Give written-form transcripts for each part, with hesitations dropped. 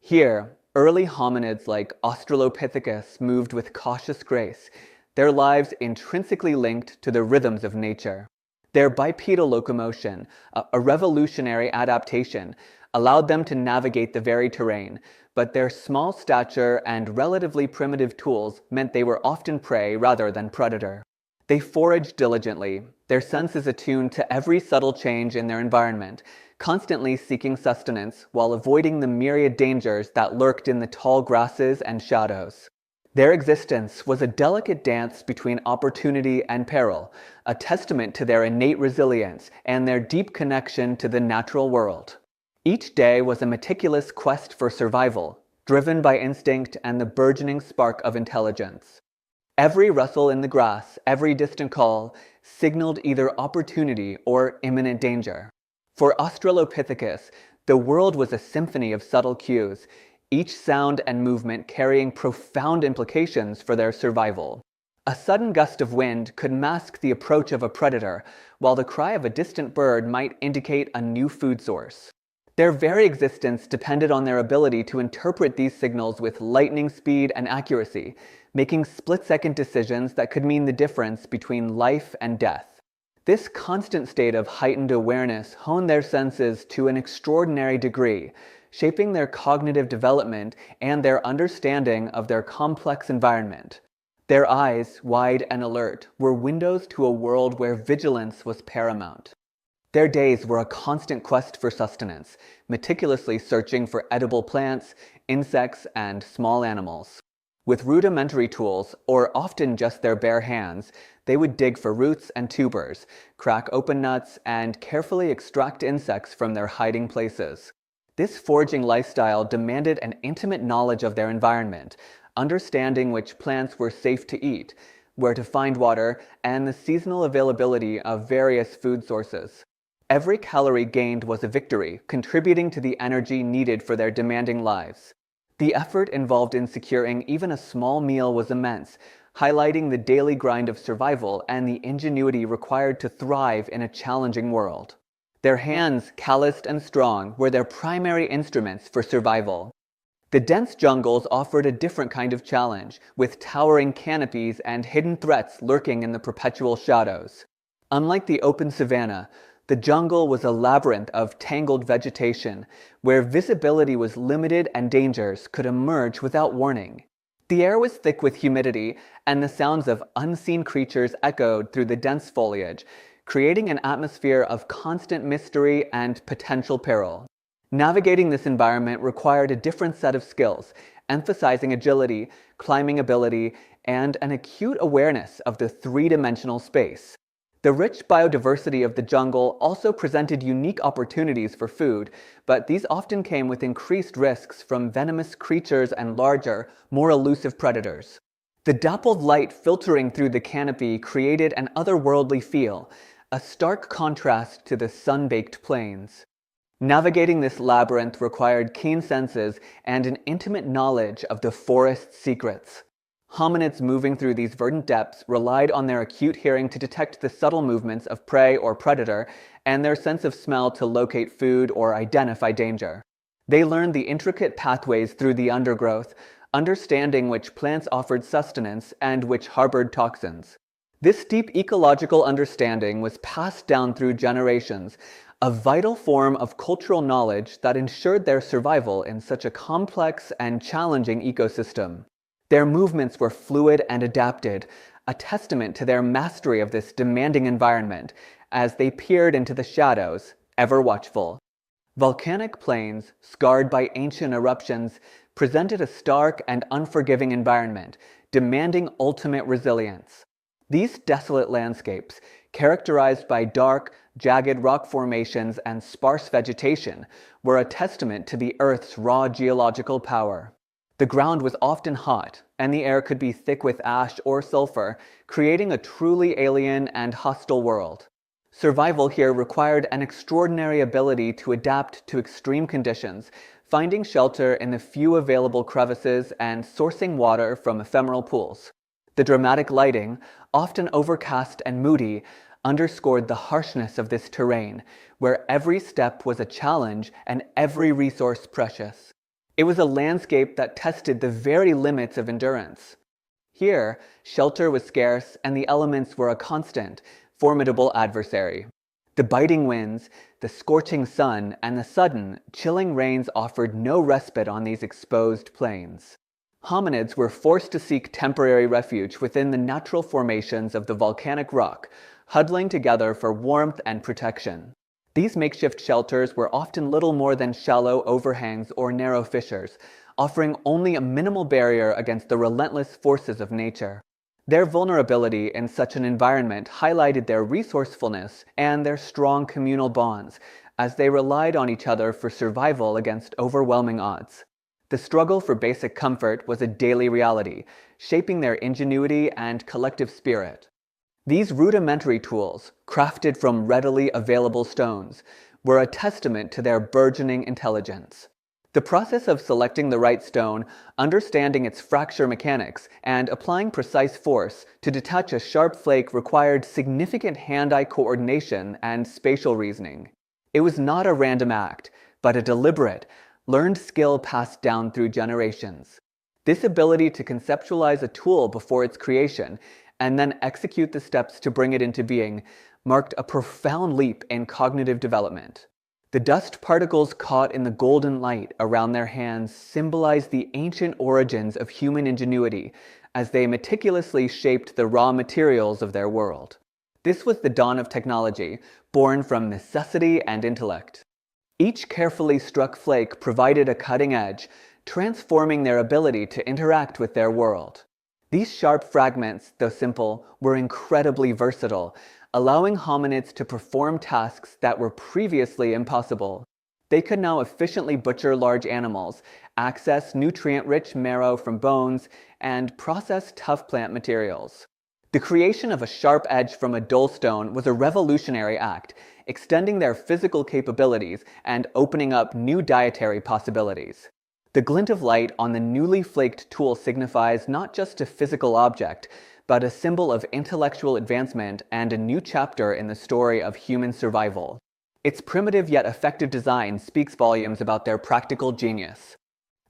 Here, early hominids like Australopithecus moved with cautious grace, their lives intrinsically linked to the rhythms of nature. Their bipedal locomotion, a revolutionary adaptation, allowed them to navigate the varied terrain, but their small stature and relatively primitive tools meant they were often prey rather than predator. They foraged diligently, their senses attuned to every subtle change in their environment, constantly seeking sustenance while avoiding the myriad dangers that lurked in the tall grasses and shadows. Their existence was a delicate dance between opportunity and peril, a testament to their innate resilience and their deep connection to the natural world. Each day was a meticulous quest for survival, driven by instinct and the burgeoning spark of intelligence. Every rustle in the grass, every distant call, signaled either opportunity or imminent danger. For Australopithecus, the world was a symphony of subtle cues, each sound and movement carrying profound implications for their survival. A sudden gust of wind could mask the approach of a predator, while the cry of a distant bird might indicate a new food source. Their very existence depended on their ability to interpret these signals with lightning speed and accuracy, making split-second decisions that could mean the difference between life and death. This constant state of heightened awareness honed their senses to an extraordinary degree, shaping their cognitive development and their understanding of their complex environment. Their eyes, wide and alert, were windows to a world where vigilance was paramount. Their days were a constant quest for sustenance, meticulously searching for edible plants, insects, and small animals. With rudimentary tools, or often just their bare hands, they would dig for roots and tubers, crack open nuts, and carefully extract insects from their hiding places. This foraging lifestyle demanded an intimate knowledge of their environment, understanding which plants were safe to eat, where to find water, and the seasonal availability of various food sources. Every calorie gained was a victory, contributing to the energy needed for their demanding lives. The effort involved in securing even a small meal was immense, highlighting the daily grind of survival and the ingenuity required to thrive in a challenging world. Their hands, calloused and strong, were their primary instruments for survival. The dense jungles offered a different kind of challenge, with towering canopies and hidden threats lurking in the perpetual shadows. Unlike the open savanna, the jungle was a labyrinth of tangled vegetation, where visibility was limited and dangers could emerge without warning. The air was thick with humidity, and the sounds of unseen creatures echoed through the dense foliage, creating an atmosphere of constant mystery and potential peril. Navigating this environment required a different set of skills, emphasizing agility, climbing ability, and an acute awareness of the three-dimensional space. The rich biodiversity of the jungle also presented unique opportunities for food, but these often came with increased risks from venomous creatures and larger, more elusive predators. The dappled light filtering through the canopy created an otherworldly feel, a stark contrast to the sun-baked plains. Navigating this labyrinth required keen senses and an intimate knowledge of the forest's secrets. Hominids moving through these verdant depths relied on their acute hearing to detect the subtle movements of prey or predator, and their sense of smell to locate food or identify danger. They learned the intricate pathways through the undergrowth, understanding which plants offered sustenance and which harbored toxins. This deep ecological understanding was passed down through generations, a vital form of cultural knowledge that ensured their survival in such a complex and challenging ecosystem. Their movements were fluid and adapted, a testament to their mastery of this demanding environment, as they peered into the shadows, ever watchful. Volcanic plains, scarred by ancient eruptions, presented a stark and unforgiving environment, demanding ultimate resilience. These desolate landscapes, characterized by dark, jagged rock formations and sparse vegetation, were a testament to the Earth's raw geological power. The ground was often hot, and the air could be thick with ash or sulfur, creating a truly alien and hostile world. Survival here required an extraordinary ability to adapt to extreme conditions, finding shelter in the few available crevices and sourcing water from ephemeral pools. The dramatic lighting, often overcast and moody, underscored the harshness of this terrain, where every step was a challenge and every resource precious. It was a landscape that tested the very limits of endurance. Here, shelter was scarce and the elements were a constant, formidable adversary. The biting winds, the scorching sun, and the sudden, chilling rains offered no respite on these exposed plains. Hominids were forced to seek temporary refuge within the natural formations of the volcanic rock, huddling together for warmth and protection. These makeshift shelters were often little more than shallow overhangs or narrow fissures, offering only a minimal barrier against the relentless forces of nature. Their vulnerability in such an environment highlighted their resourcefulness and their strong communal bonds, as they relied on each other for survival against overwhelming odds. The struggle for basic comfort was a daily reality, shaping their ingenuity and collective spirit. These rudimentary tools, crafted from readily available stones, were a testament to their burgeoning intelligence. The process of selecting the right stone, understanding its fracture mechanics, and applying precise force to detach a sharp flake required significant hand-eye coordination and spatial reasoning. It was not a random act, but a deliberate, learned skill passed down through generations. This ability to conceptualize a tool before its creation and then execute the steps to bring it into being marked a profound leap in cognitive development. The dust particles caught in the golden light around their hands symbolized the ancient origins of human ingenuity as they meticulously shaped the raw materials of their world. This was the dawn of technology, born from necessity and intellect. Each carefully struck flake provided a cutting edge, transforming their ability to interact with their world. These sharp fragments, though simple, were incredibly versatile, allowing hominids to perform tasks that were previously impossible. They could now efficiently butcher large animals, access nutrient-rich marrow from bones, and process tough plant materials. The creation of a sharp edge from a dull stone was a revolutionary act, extending their physical capabilities and opening up new dietary possibilities. The glint of light on the newly flaked tool signifies not just a physical object, but a symbol of intellectual advancement and a new chapter in the story of human survival. Its primitive yet effective design speaks volumes about their practical genius.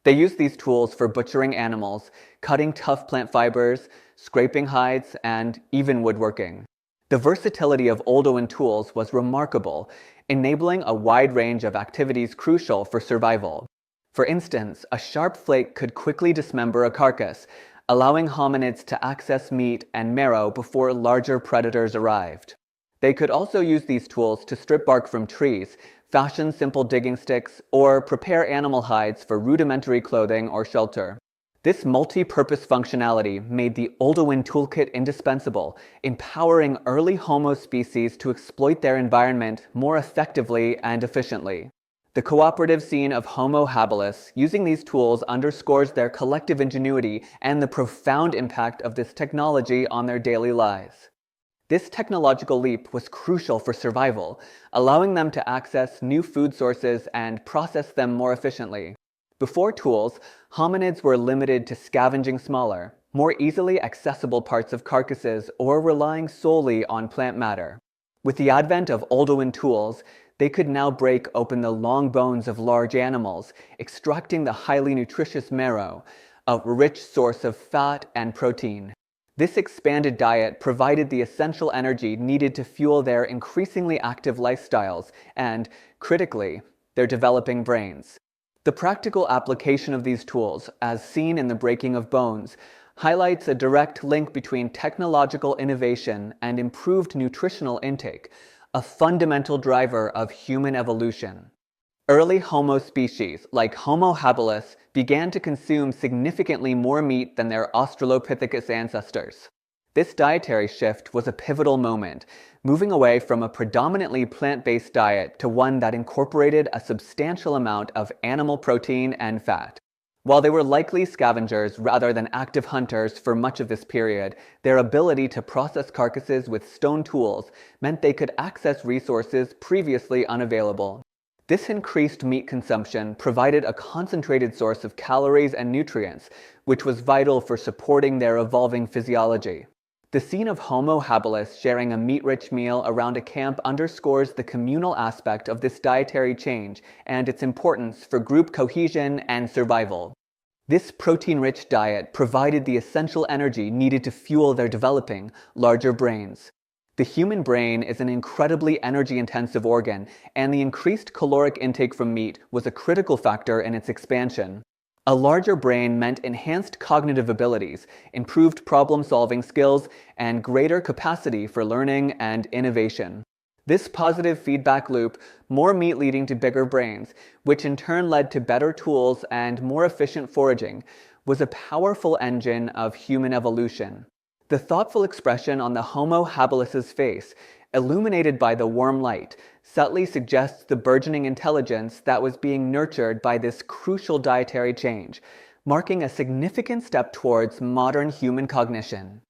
They used these tools for butchering animals, cutting tough plant fibers, scraping hides, and even woodworking. The versatility of Oldowan tools was remarkable, enabling a wide range of activities crucial for survival. For instance, a sharp flake could quickly dismember a carcass, allowing hominids to access meat and marrow before larger predators arrived. They could also use these tools to strip bark from trees, fashion simple digging sticks, or prepare animal hides for rudimentary clothing or shelter. This multi-purpose functionality made the Oldowan toolkit indispensable, empowering early Homo species to exploit their environment more effectively and efficiently. The cooperative scene of Homo habilis using these tools underscores their collective ingenuity and the profound impact of this technology on their daily lives. This technological leap was crucial for survival, allowing them to access new food sources and process them more efficiently. Before tools, hominids were limited to scavenging smaller, more easily accessible parts of carcasses or relying solely on plant matter. With the advent of Oldowan tools, they could now break open the long bones of large animals, extracting the highly nutritious marrow, a rich source of fat and protein. This expanded diet provided the essential energy needed to fuel their increasingly active lifestyles and, critically, their developing brains. The practical application of these tools, as seen in the breaking of bones, highlights a direct link between technological innovation and improved nutritional intake, a fundamental driver of human evolution. Early Homo species, like Homo habilis, began to consume significantly more meat than their Australopithecus ancestors. This dietary shift was a pivotal moment, moving away from a predominantly plant-based diet to one that incorporated a substantial amount of animal protein and fat. While they were likely scavengers rather than active hunters for much of this period, their ability to process carcasses with stone tools meant they could access resources previously unavailable. This increased meat consumption provided a concentrated source of calories and nutrients, which was vital for supporting their evolving physiology. The scene of Homo habilis sharing a meat-rich meal around a camp underscores the communal aspect of this dietary change and its importance for group cohesion and survival. This protein-rich diet provided the essential energy needed to fuel their developing, larger brains. The human brain is an incredibly energy-intensive organ, and the increased caloric intake from meat was a critical factor in its expansion. A larger brain meant enhanced cognitive abilities, improved problem-solving skills, and greater capacity for learning and innovation. This positive feedback loop, more meat leading to bigger brains, which in turn led to better tools and more efficient foraging, was a powerful engine of human evolution. The thoughtful expression on the Homo habilis' face, illuminated by the warm light, subtly suggests the burgeoning intelligence that was being nurtured by this crucial dietary change, marking a significant step towards modern human cognition.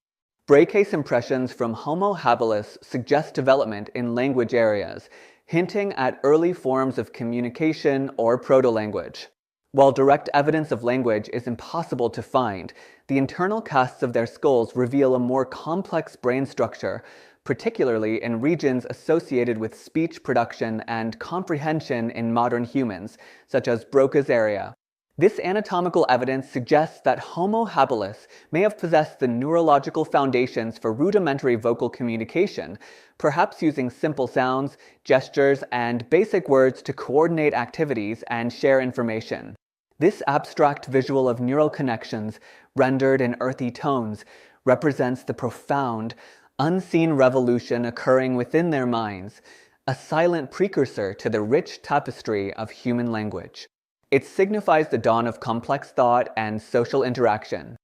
Braecase impressions from Homo habilis suggest development in language areas, hinting at early forms of communication or proto-language. While direct evidence of language is impossible to find, the internal casts of their skulls reveal a more complex brain structure, particularly in regions associated with speech production and comprehension in modern humans, such as Broca's area. This anatomical evidence suggests that Homo habilis may have possessed the neurological foundations for rudimentary vocal communication, perhaps using simple sounds, gestures, and basic words to coordinate activities and share information. This abstract visual of neural connections, rendered in earthy tones, represents the profound, unseen revolution occurring within their minds, a silent precursor to the rich tapestry of human language. It signifies the dawn of complex thought and social interaction.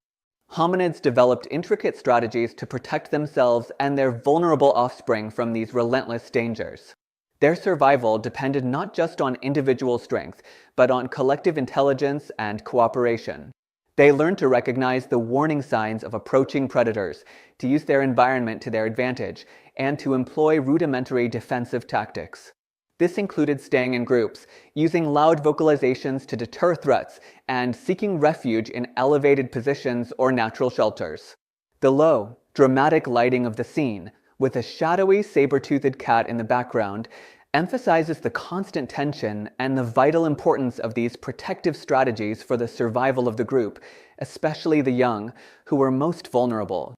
Hominids developed intricate strategies to protect themselves and their vulnerable offspring from these relentless dangers. Their survival depended not just on individual strength, but on collective intelligence and cooperation. They learned to recognize the warning signs of approaching predators, to use their environment to their advantage, and to employ rudimentary defensive tactics. This included staying in groups, using loud vocalizations to deter threats, and seeking refuge in elevated positions or natural shelters. The low, dramatic lighting of the scene, with a shadowy saber-toothed cat in the background, emphasizes the constant tension and the vital importance of these protective strategies for the survival of the group, especially the young, who were most vulnerable.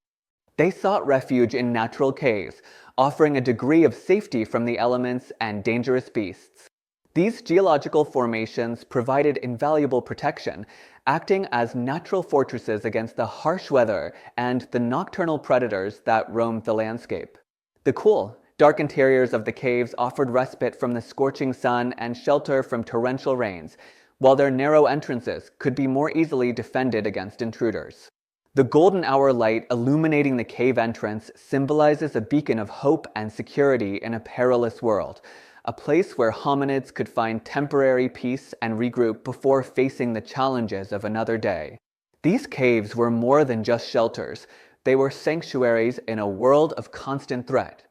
They sought refuge in natural caves, offering a degree of safety from the elements and dangerous beasts. These geological formations provided invaluable protection, acting as natural fortresses against the harsh weather and the nocturnal predators that roamed the landscape. The cool, dark interiors of the caves offered respite from the scorching sun and shelter from torrential rains, while their narrow entrances could be more easily defended against intruders. The golden hour light illuminating the cave entrance symbolizes a beacon of hope and security in a perilous world, a place where hominids could find temporary peace and regroup before facing the challenges of another day. These caves were more than just shelters. They were sanctuaries in a world of constant threat.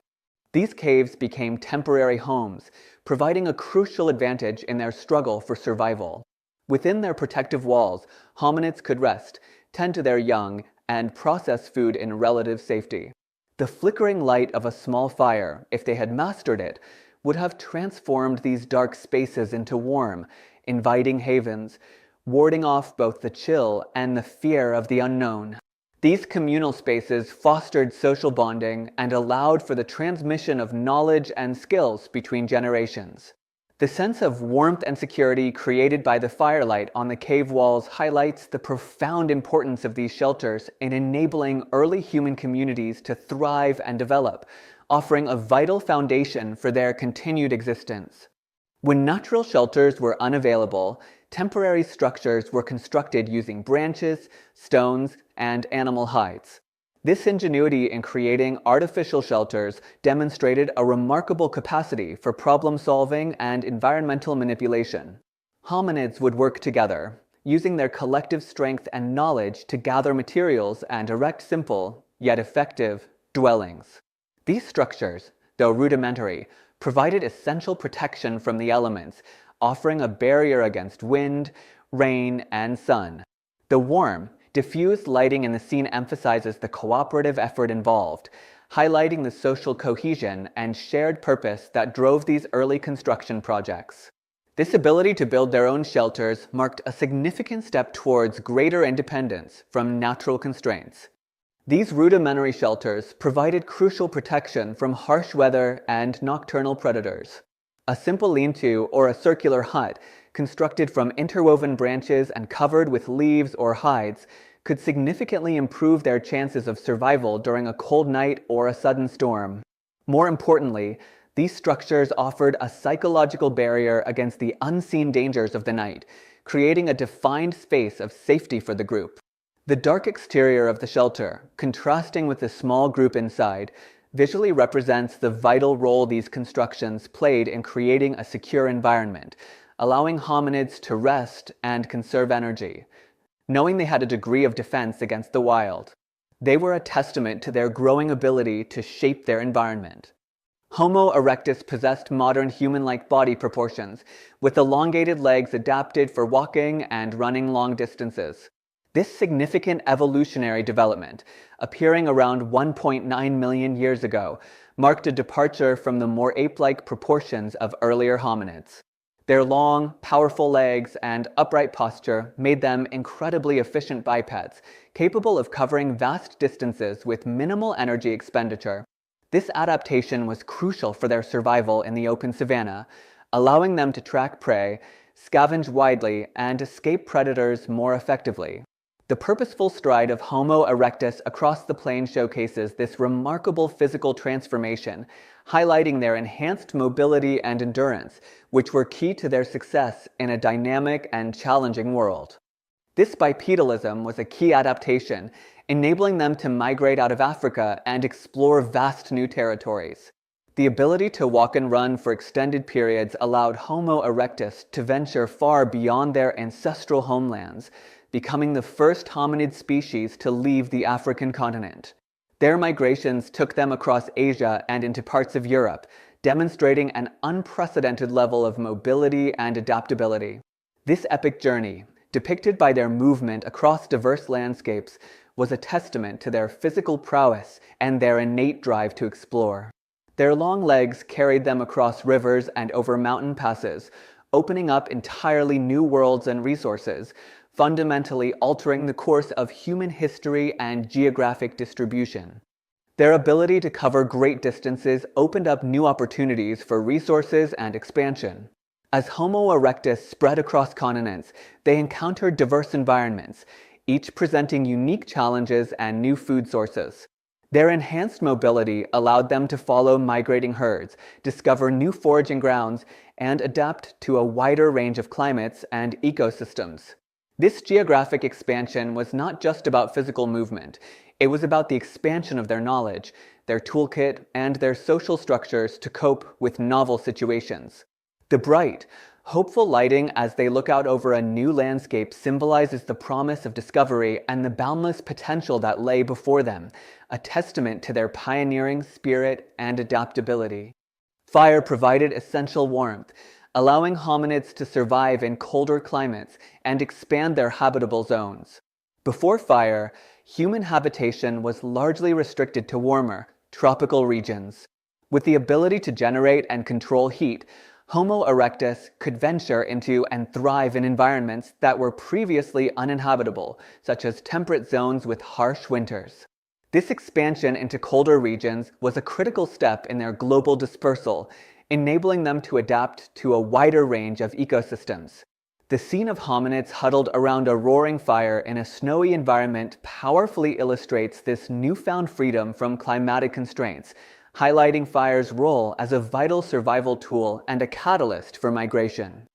These caves became temporary homes, providing a crucial advantage in their struggle for survival. Within their protective walls, hominids could rest, tend to their young, and process food in relative safety. The flickering light of a small fire, if they had mastered it, would have transformed these dark spaces into warm, inviting havens, warding off both the chill and the fear of the unknown. These communal spaces fostered social bonding and allowed for the transmission of knowledge and skills between generations. The sense of warmth and security created by the firelight on the cave walls highlights the profound importance of these shelters in enabling early human communities to thrive and develop, offering a vital foundation for their continued existence. When natural shelters were unavailable, temporary structures were constructed using branches, stones, and animal hides. This ingenuity in creating artificial shelters demonstrated a remarkable capacity for problem-solving and environmental manipulation. Hominids would work together, using their collective strength and knowledge to gather materials and erect simple, yet effective, dwellings. These structures, though rudimentary, provided essential protection from the elements, offering a barrier against wind, rain, and sun. The warm, Diffused lighting in the scene emphasizes the cooperative effort involved, highlighting the social cohesion and shared purpose that drove these early construction projects. This ability to build their own shelters marked a significant step towards greater independence from natural constraints. These rudimentary shelters provided crucial protection from harsh weather and nocturnal predators. A simple lean-to or a circular hut, constructed from interwoven branches and covered with leaves or hides, could significantly improve their chances of survival during a cold night or a sudden storm. More importantly, these structures offered a psychological barrier against the unseen dangers of the night, creating a defined space of safety for the group. The dark exterior of the shelter, contrasting with the small group inside, visually represents the vital role these constructions played in creating a secure environment, allowing hominids to rest and conserve energy. Knowing they had a degree of defense against the wild, they were a testament to their growing ability to shape their environment. Homo erectus possessed modern human-like body proportions, with elongated legs adapted for walking and running long distances. This significant evolutionary development, appearing around 1.9 million years ago, marked a departure from the more ape-like proportions of earlier hominids. Their long, powerful legs and upright posture made them incredibly efficient bipeds, capable of covering vast distances with minimal energy expenditure. This adaptation was crucial for their survival in the open savanna, allowing them to track prey, scavenge widely, and escape predators more effectively. The purposeful stride of Homo erectus across the plain showcases this remarkable physical transformation, highlighting their enhanced mobility and endurance, which were key to their success in a dynamic and challenging world. This bipedalism was a key adaptation, enabling them to migrate out of Africa and explore vast new territories. The ability to walk and run for extended periods allowed Homo erectus to venture far beyond their ancestral homelands, becoming the first hominid species to leave the African continent. Their migrations took them across Asia and into parts of Europe, demonstrating an unprecedented level of mobility and adaptability. This epic journey, depicted by their movement across diverse landscapes, was a testament to their physical prowess and their innate drive to explore. Their long legs carried them across rivers and over mountain passes, opening up entirely new worlds and resources, fundamentally altering the course of human history and geographic distribution. Their ability to cover great distances opened up new opportunities for resources and expansion. As Homo erectus spread across continents, they encountered diverse environments, each presenting unique challenges and new food sources. Their enhanced mobility allowed them to follow migrating herds, discover new foraging grounds, and adapt to a wider range of climates and ecosystems. This geographic expansion was not just about physical movement. It was about the expansion of their knowledge, their toolkit, and their social structures to cope with novel situations. The bright, hopeful lighting as they look out over a new landscape symbolizes the promise of discovery and the boundless potential that lay before them, a testament to their pioneering spirit and adaptability. Fire provided essential warmth, allowing hominids to survive in colder climates and expand their habitable zones. Before fire, human habitation was largely restricted to warmer, tropical regions. With the ability to generate and control heat, Homo erectus could venture into and thrive in environments that were previously uninhabitable, such as temperate zones with harsh winters. This expansion into colder regions was a critical step in their global dispersal, enabling them to adapt to a wider range of ecosystems. The scene of hominids huddled around a roaring fire in a snowy environment powerfully illustrates this newfound freedom from climatic constraints, highlighting fire's role as a vital survival tool and a catalyst for migration.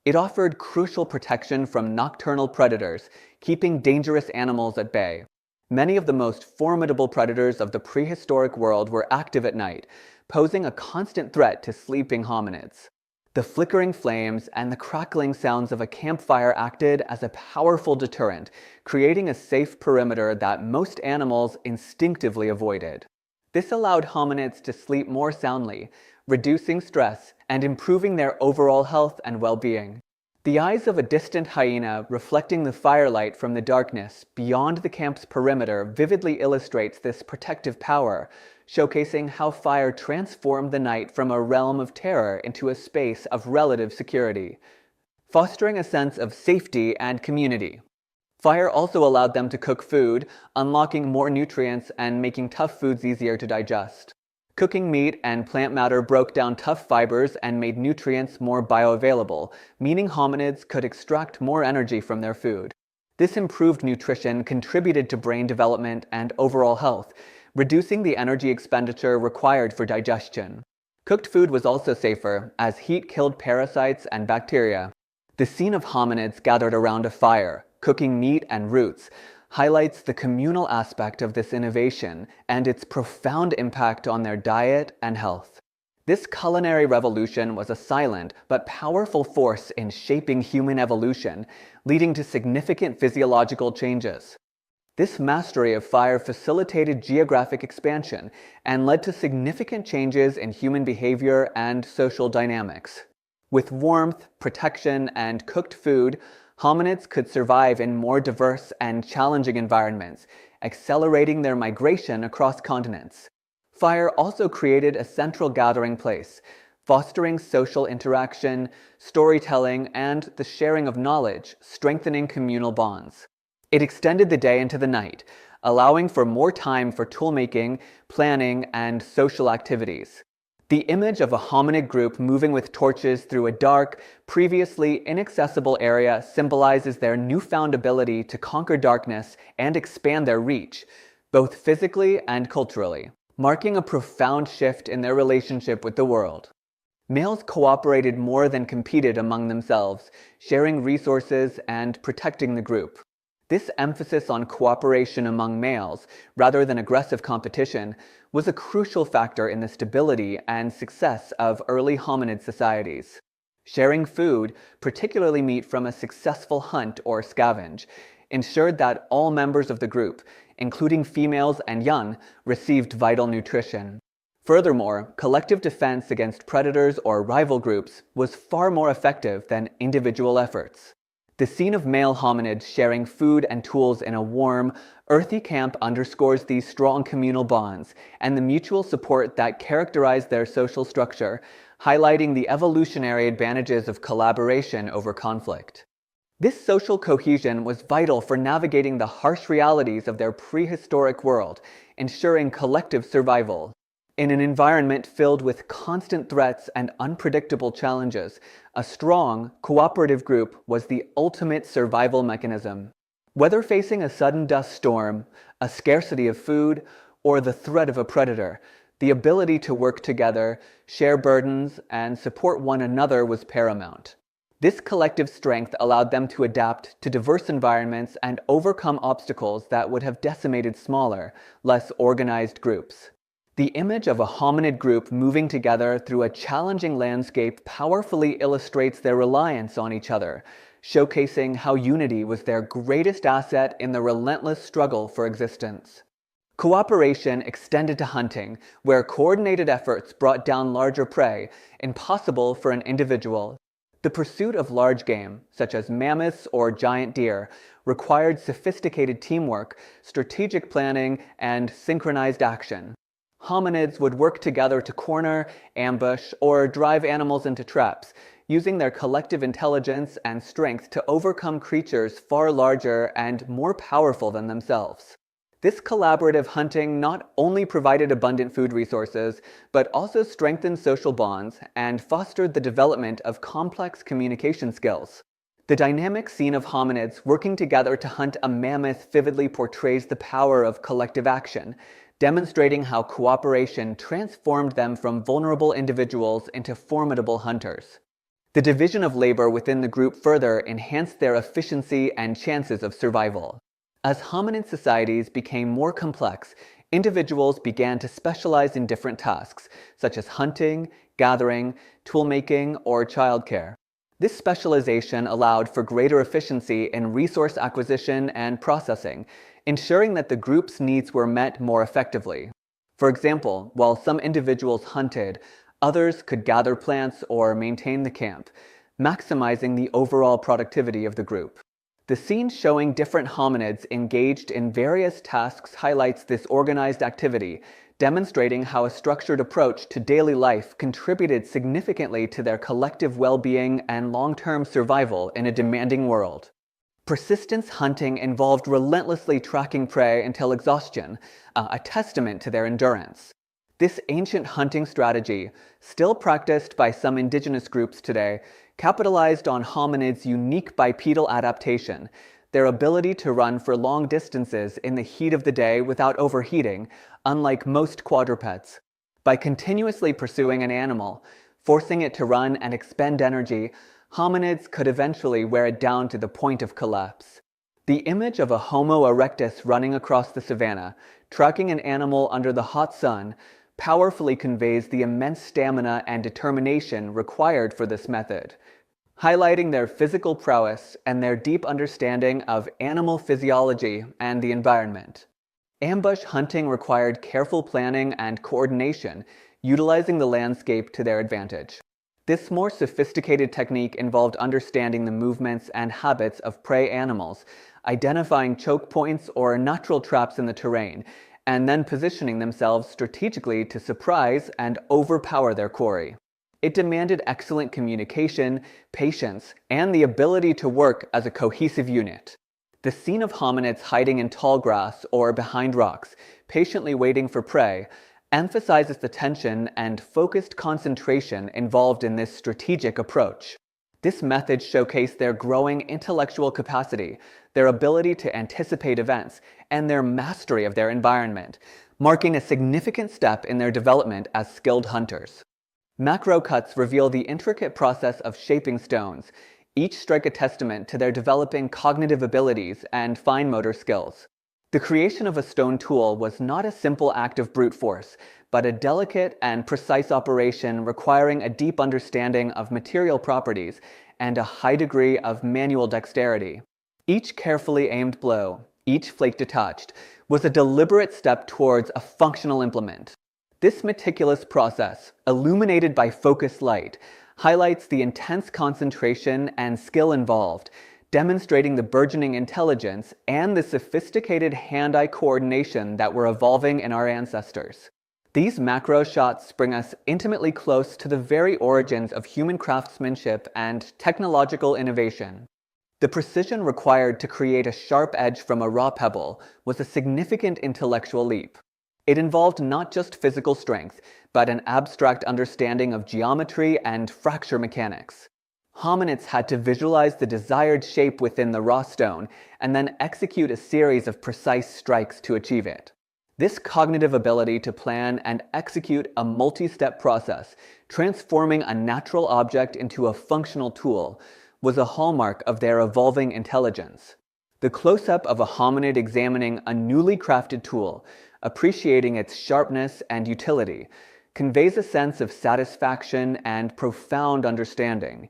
It offered crucial protection from nocturnal predators, keeping dangerous animals at bay. Many of the most formidable predators of the prehistoric world were active at night, posing a constant threat to sleeping hominids. The flickering flames and the crackling sounds of a campfire acted as a powerful deterrent, creating a safe perimeter that most animals instinctively avoided. This allowed hominids to sleep more soundly, reducing stress and improving their overall health and well-being. The eyes of a distant hyena reflecting the firelight from the darkness beyond the camp's perimeter vividly illustrates this protective power, showcasing how fire transformed the night from a realm of terror into a space of relative security, fostering a sense of safety and community. Fire also allowed them to cook food, unlocking more nutrients and making tough foods easier to digest. Cooking meat and plant matter broke down tough fibers and made nutrients more bioavailable, meaning hominids could extract more energy from their food. This improved nutrition contributed to brain development and overall health, reducing the energy expenditure required for digestion. Cooked food was also safer, as heat killed parasites and bacteria. The scene of hominids gathered around a fire, cooking meat and roots, highlights the communal aspect of this innovation and its profound impact on their diet and health. This culinary revolution was a silent but powerful force in shaping human evolution, leading to significant physiological changes. This mastery of fire facilitated geographic expansion and led to significant changes in human behavior and social dynamics. With warmth, protection, and cooked food, hominids could survive in more diverse and challenging environments, accelerating their migration across continents. Fire also created a central gathering place, fostering social interaction, storytelling, and the sharing of knowledge, strengthening communal bonds. It extended the day into the night, allowing for more time for toolmaking, planning, and social activities. The image of a hominid group moving with torches through a dark, previously inaccessible area symbolizes their newfound ability to conquer darkness and expand their reach, both physically and culturally, marking a profound shift in their relationship with the world. Males cooperated more than competed among themselves, sharing resources and protecting the group. This emphasis on cooperation among males, rather than aggressive competition, was a crucial factor in the stability and success of early hominid societies. Sharing food, particularly meat from a successful hunt or scavenge, ensured that all members of the group, including females and young, received vital nutrition. Furthermore, collective defense against predators or rival groups was far more effective than individual efforts. The scene of male hominids sharing food and tools in a warm, earthy camp underscores these strong communal bonds and the mutual support that characterized their social structure, highlighting the evolutionary advantages of collaboration over conflict. This social cohesion was vital for navigating the harsh realities of their prehistoric world, ensuring collective survival. In an environment filled with constant threats and unpredictable challenges, a strong, cooperative group was the ultimate survival mechanism. Whether facing a sudden dust storm, a scarcity of food, or the threat of a predator, the ability to work together, share burdens, and support one another was paramount. This collective strength allowed them to adapt to diverse environments and overcome obstacles that would have decimated smaller, less organized groups. The image of a hominid group moving together through a challenging landscape powerfully illustrates their reliance on each other, showcasing how unity was their greatest asset in the relentless struggle for existence. Cooperation extended to hunting, where coordinated efforts brought down larger prey, impossible for an individual. The pursuit of large game, such as mammoths or giant deer, required sophisticated teamwork, strategic planning, and synchronized action. Hominids would work together to corner, ambush, or drive animals into traps, using their collective intelligence and strength to overcome creatures far larger and more powerful than themselves. This collaborative hunting not only provided abundant food resources, but also strengthened social bonds and fostered the development of complex communication skills. The dynamic scene of hominids working together to hunt a mammoth vividly portrays the power of collective action, demonstrating how cooperation transformed them from vulnerable individuals into formidable hunters. The division of labor within the group further enhanced their efficiency and chances of survival. As hominid societies became more complex, individuals began to specialize in different tasks, such as hunting, gathering, toolmaking, or childcare. This specialization allowed for greater efficiency in resource acquisition and processing, ensuring that the group's needs were met more effectively. For example, while some individuals hunted, others could gather plants or maintain the camp, maximizing the overall productivity of the group. The scene showing different hominids engaged in various tasks highlights this organized activity, demonstrating how a structured approach to daily life contributed significantly to their collective well-being and long-term survival in a demanding world. Persistence hunting involved relentlessly tracking prey until exhaustion, a testament to their endurance. This ancient hunting strategy, still practiced by some indigenous groups today, capitalized on hominids' unique bipedal adaptation, their ability to run for long distances in the heat of the day without overheating, unlike most quadrupeds. By continuously pursuing an animal, forcing it to run and expend energy, hominids could eventually wear it down to the point of collapse. The image of a Homo erectus running across the savanna, tracking an animal under the hot sun, powerfully conveys the immense stamina and determination required for this method, highlighting their physical prowess and their deep understanding of animal physiology and the environment. Ambush hunting required careful planning and coordination, utilizing the landscape to their advantage. This more sophisticated technique involved understanding the movements and habits of prey animals, identifying choke points or natural traps in the terrain, and then positioning themselves strategically to surprise and overpower their quarry. It demanded excellent communication, patience, and the ability to work as a cohesive unit. The scene of hominids hiding in tall grass or behind rocks, patiently waiting for prey, emphasizes the tension and focused concentration involved in this strategic approach. This method showcased their growing intellectual capacity, their ability to anticipate events, and their mastery of their environment, marking a significant step in their development as skilled hunters. Macro cuts reveal the intricate process of shaping stones, each strike a testament to their developing cognitive abilities and fine motor skills. The creation of a stone tool was not a simple act of brute force, but a delicate and precise operation requiring a deep understanding of material properties and a high degree of manual dexterity. Each carefully aimed blow, each flake detached, was a deliberate step towards a functional implement. This meticulous process, illuminated by focused light, highlights the intense concentration and skill involved, demonstrating the burgeoning intelligence and the sophisticated hand-eye coordination that were evolving in our ancestors. These macro shots bring us intimately close to the very origins of human craftsmanship and technological innovation. The precision required to create a sharp edge from a raw pebble was a significant intellectual leap. It involved not just physical strength, but an abstract understanding of geometry and fracture mechanics. Hominids had to visualize the desired shape within the raw stone and then execute a series of precise strikes to achieve it. This cognitive ability to plan and execute a multi-step process, transforming a natural object into a functional tool, was a hallmark of their evolving intelligence. The close-up of a hominid examining a newly crafted tool, appreciating its sharpness and utility, conveys a sense of satisfaction and profound understanding,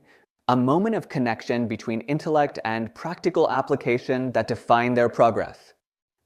a moment of connection between intellect and practical application that define their progress.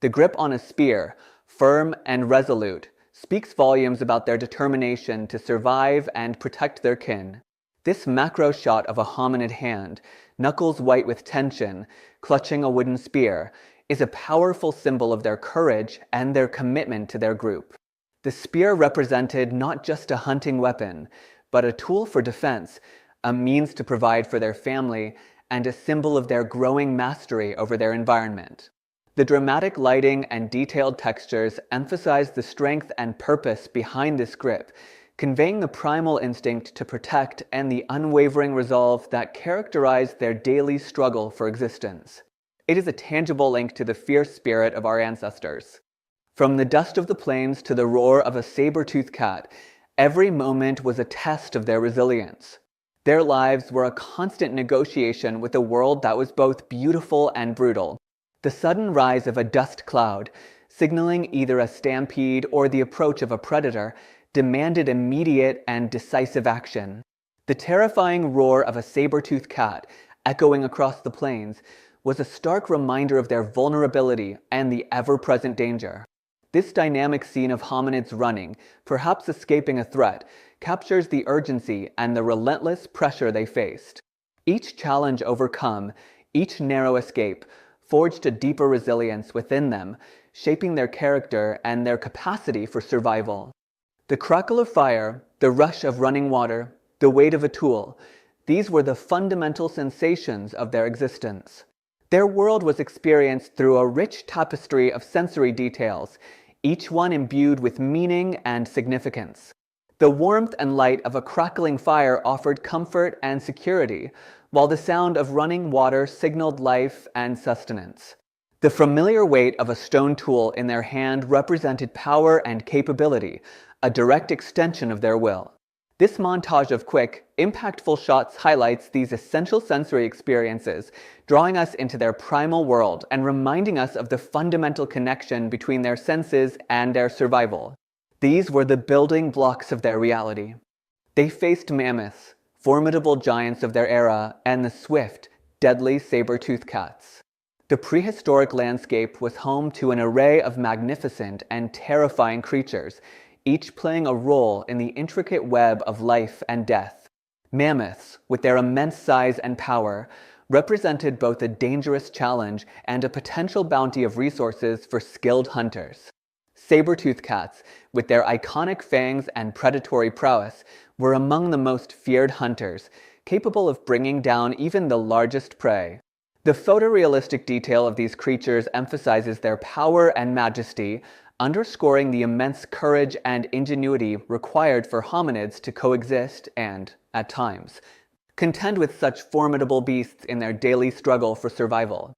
The grip on a spear, firm and resolute, speaks volumes about their determination to survive and protect their kin. This macro shot of a hominid hand, knuckles white with tension, clutching a wooden spear, is a powerful symbol of their courage and their commitment to their group. The spear represented not just a hunting weapon, but a tool for defense, a means to provide for their family, and a symbol of their growing mastery over their environment. The dramatic lighting and detailed textures emphasize the strength and purpose behind this grip, conveying the primal instinct to protect and the unwavering resolve that characterized their daily struggle for existence. It is a tangible link to the fierce spirit of our ancestors. From the dust of the plains to the roar of a saber-toothed cat, every moment was a test of their resilience. Their lives were a constant negotiation with a world that was both beautiful and brutal. The sudden rise of a dust cloud, signaling either a stampede or the approach of a predator, demanded immediate and decisive action. The terrifying roar of a saber-toothed cat, echoing across the plains, was a stark reminder of their vulnerability and the ever-present danger. This dynamic scene of hominids running, perhaps escaping a threat, captures the urgency and the relentless pressure they faced. Each challenge overcome, each narrow escape, forged a deeper resilience within them, shaping their character and their capacity for survival. The crackle of fire, the rush of running water, the weight of a tool, these were the fundamental sensations of their existence. Their world was experienced through a rich tapestry of sensory details, each one imbued with meaning and significance. The warmth and light of a crackling fire offered comfort and security, while the sound of running water signaled life and sustenance. The familiar weight of a stone tool in their hand represented power and capability, a direct extension of their will. This montage of quick, impactful shots highlights these essential sensory experiences, drawing us into their primal world and reminding us of the fundamental connection between their senses and their survival. These were the building blocks of their reality. They faced mammoths, formidable giants of their era, and the swift, deadly saber-toothed cats. The prehistoric landscape was home to an array of magnificent and terrifying creatures, each playing a role in the intricate web of life and death. Mammoths, with their immense size and power, represented both a dangerous challenge and a potential bounty of resources for skilled hunters. Saber-toothed cats, with their iconic fangs and predatory prowess, were among the most feared hunters, capable of bringing down even the largest prey. The photorealistic detail of these creatures emphasizes their power and majesty, underscoring the immense courage and ingenuity required for hominids to coexist and, at times, contend with such formidable beasts in their daily struggle for survival.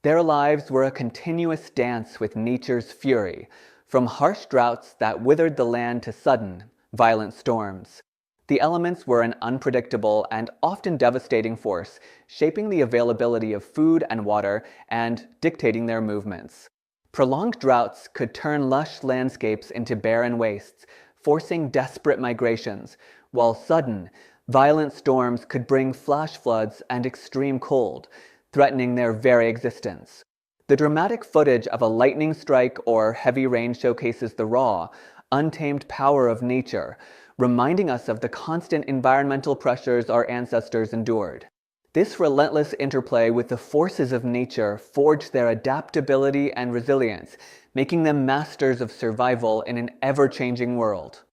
Their lives were a continuous dance with nature's fury, from harsh droughts that withered the land to sudden, violent storms. The elements were an unpredictable and often devastating force, shaping the availability of food and water and dictating their movements. Prolonged droughts could turn lush landscapes into barren wastes, forcing desperate migrations, while sudden, violent storms could bring flash floods and extreme cold, threatening their very existence. The dramatic footage of a lightning strike or heavy rain showcases the raw, untamed power of nature, reminding us of the constant environmental pressures our ancestors endured. This relentless interplay with the forces of nature forged their adaptability and resilience, making them masters of survival in an ever-changing world.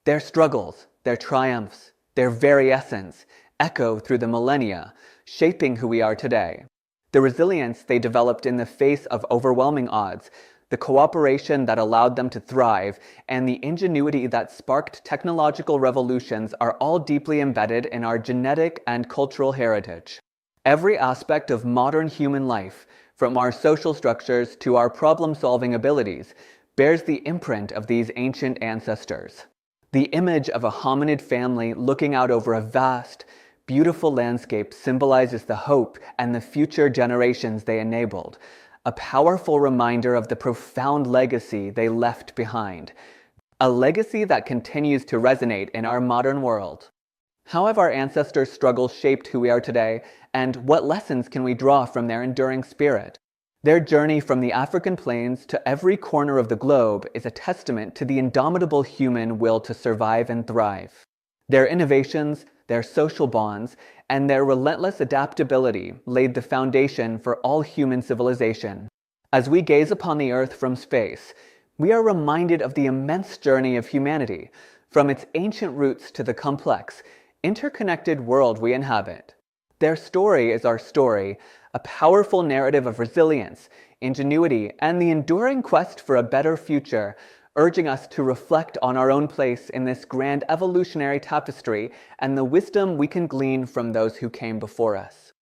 Their struggles, their triumphs, their very essence echo through the millennia, shaping who we are today. The resilience they developed in the face of overwhelming odds, the cooperation that allowed them to thrive, and the ingenuity that sparked technological revolutions are all deeply embedded in our genetic and cultural heritage. Every aspect of modern human life, from our social structures to our problem-solving abilities, bears the imprint of these ancient ancestors. The image of a hominid family looking out over a vast, beautiful landscape symbolizes the hope and the future generations they enabled, a powerful reminder of the profound legacy they left behind, a legacy that continues to resonate in our modern world. How have our ancestors' struggles shaped who we are today, and what lessons can we draw from their enduring spirit? Their journey from the African plains to every corner of the globe is a testament to the indomitable human will to survive and thrive. Their innovations, their social bonds, and their relentless adaptability laid the foundation for all human civilization. As we gaze upon the Earth from space, we are reminded of the immense journey of humanity, from its ancient roots to the complex, interconnected world we inhabit. Their story is our story, a powerful narrative of resilience, ingenuity, and the enduring quest for a better future, urging us to reflect on our own place in this grand evolutionary tapestry and the wisdom we can glean from those who came before us.